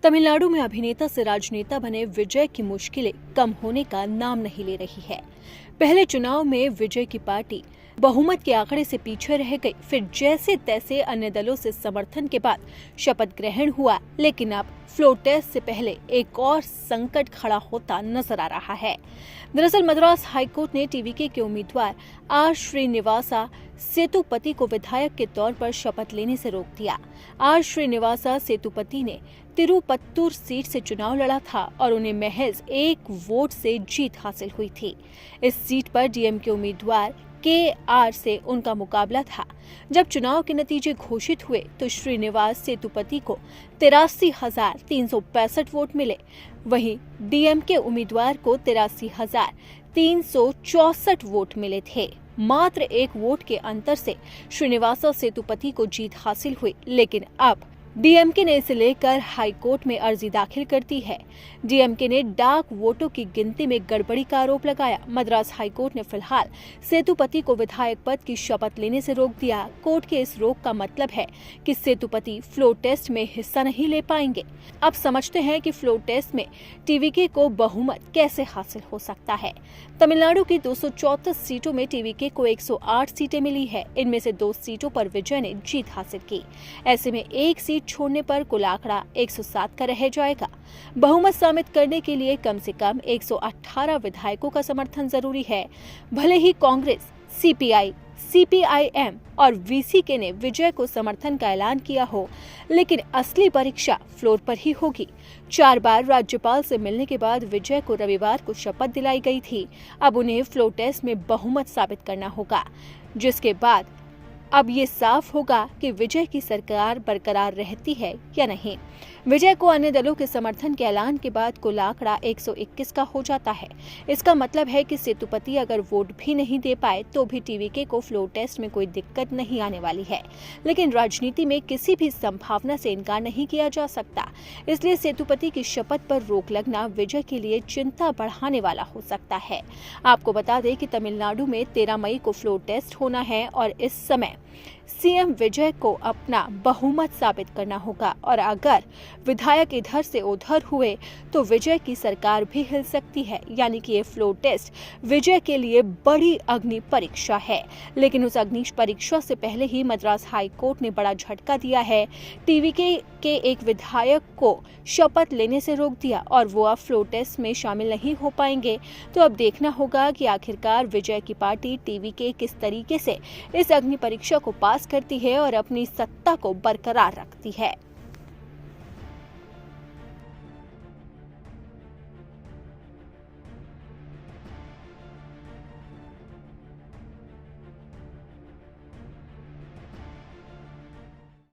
तमिलनाडु में अभिनेता से राजनेता बने विजय की मुश्किलें कम होने का नाम नहीं ले रही है। पहले चुनाव में विजय की पार्टी बहुमत के आंकड़े से पीछे रह गई, फिर जैसे तैसे अन्य दलों से समर्थन के बाद शपथ ग्रहण हुआ, लेकिन अब फ्लोर टेस्ट से पहले एक और संकट खड़ा होता नजर आ रहा है। दरअसल मद्रास हाईकोर्ट ने टीवीके के उम्मीदवार आर श्रीनिवासा सेतुपति को विधायक के तौर पर शपथ लेने से रोक दिया। आर श्रीनिवासा सेतुपति ने तिरुपत्तूर सीट से चुनाव लड़ा था और उन्हें महज 1 वोट से जीत हासिल हुई थी। इस सीट पर डीएमके उम्मीदवार KR से उनका मुकाबला था। जब चुनाव के नतीजे घोषित हुए तो श्रीनिवास सेतुपति को 83,365 वोट मिले, वहीं डीएमके उम्मीदवार को 83,364 वोट मिले थे। मात्र 1 वोट के अंतर से श्रीनिवासा सेतुपति को जीत हासिल हुई, लेकिन अब डीएमके ने इसे लेकर हाईकोर्ट में अर्जी दाखिल कर दी है। डीएमके ने डाक वोटों की गिनती में गड़बड़ी का आरोप लगाया। मद्रास हाईकोर्ट ने फिलहाल सेतुपति को विधायक पद की शपथ लेने से रोक दिया। कोर्ट के इस रोक का मतलब है कि सेतुपति फ्लोर टेस्ट में हिस्सा नहीं ले पाएंगे। अब समझते हैं कि फ्लोर टेस्ट में टीवीके को बहुमत कैसे हासिल हो सकता है। तमिलनाडु की 234 सीटों में टीवीके को 108 सीटें मिली है। इनमें से 2 सीटों पर विजय ने जीत हासिल की। ऐसे में एक सीट छोड़ने पर कुल आंकड़ा 107 का रह जाएगा। बहुमत साबित करने के लिए कम से कम 118 विधायकों का समर्थन जरूरी है। भले ही कांग्रेस, सीपीआई, सीपीआईएम और वीसीके ने विजय को समर्थन का ऐलान किया हो, लेकिन असली परीक्षा फ्लोर पर ही होगी। 4 बार राज्यपाल से मिलने के बाद विजय को रविवार को शपथ दिलाई गई थी। अब उन्हें फ्लोर टेस्ट में बहुमत साबित करना होगा, जिसके बाद अब ये साफ होगा कि विजय की सरकार बरकरार रहती है या नहीं। विजय को अन्य दलों के समर्थन के ऐलान के बाद कुल आंकड़ा 121 का हो जाता है। इसका मतलब है कि सेतुपति अगर वोट भी नहीं दे पाए तो भी टीवीके को फ्लोर टेस्ट में कोई दिक्कत नहीं आने वाली है। लेकिन राजनीति में किसी भी संभावना से इनकार नहीं किया जा सकता, इसलिए सेतुपति की शपथ पर रोक लगना विजय के लिए चिंता बढ़ाने वाला हो सकता है। आपको बता दें कि तमिलनाडु में 13 मई को फ्लोर टेस्ट होना है और इस समय सीएम विजय को अपना बहुमत साबित करना होगा, और अगर विधायक इधर से उधर हुए तो विजय की सरकार भी हिल सकती है। यानी कि ये फ्लोर टेस्ट विजय के लिए बड़ी अग्नि परीक्षा है। लेकिन उस अग्नि परीक्षा से पहले ही मद्रास हाई कोर्ट ने बड़ा झटका दिया है। टीवीके के एक विधायक को शपथ लेने से रोक दिया और वो अब फ्लोर टेस्ट में शामिल नहीं हो पाएंगे। तो अब देखना होगा कि आखिरकार विजय की पार्टी टीवीके किस तरीके से इस अग्नि परीक्षा को पास करती है और अपनी सत्ता को बरकरार रखती है।